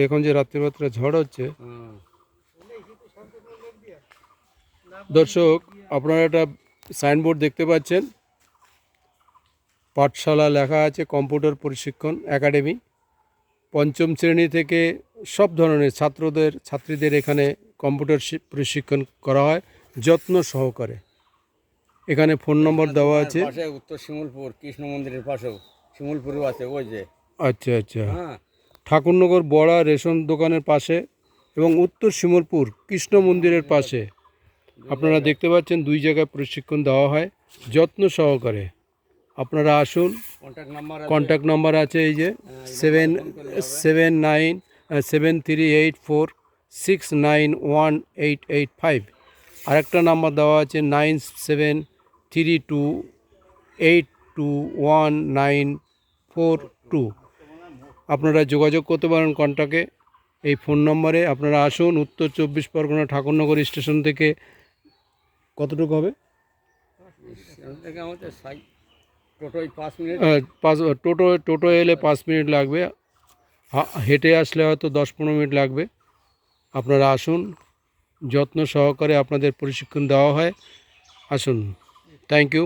এখন যে রাত্রিমাত্রা ঝড় হচ্ছে, দর্শক আপনারা একটা সাইনবোর্ড দেখতে পাচ্ছেন, পাঠশালা লেখা আছে কম্পিউটার প্রশিক্ষণ একাডেমি। পঞ্চম শ্রেণী থেকে সব ধরনের ছাত্রীদের এখানে কম্পিউটার প্রশিক্ষণ করা হয় যত্ন সহকারে। এখানে ফোন নম্বর দেওয়া আছে। উত্তর শিমুলপুর কৃষ্ণ মন্দিরের পাশেও শিমুলপুরও আছে ওই যে। আচ্ছা আচ্ছা, ঠাকুরনগর বড়া রেশন দোকানের পাশে এবং উত্তর শিমুলপুর কৃষ্ণ মন্দিরের পাশে আপনারা দেখতে পাচ্ছেন, দুই জায়গায় প্রশিক্ষণ দেওয়া হয় যত্ন সহকারে। আপনারা আসুন। কন্ট্যাক্ট নাম্বার আছে এই যে 779384691885। আরেকটা নাম্বার দেওয়া আছে 9732821942। আপনারা যোগাযোগ করতে পারেন কন্ট্যাক্টে এই ফোন নম্বরে। আপনারা আসুন। উত্তর 24 পরগনা ঠাকুরনগর স্টেশন থেকে কতটুকু হবে? টোটো এলে 5 মিনিট লাগবে, হেঁটে আসলে হয়তো 10-15 মিনিট লাগবে। আপনারা আসুন, যত্ন সহকারে আপনাদের প্রশিক্ষণ দেওয়া হয়। আসুন, থ্যাংক ইউ।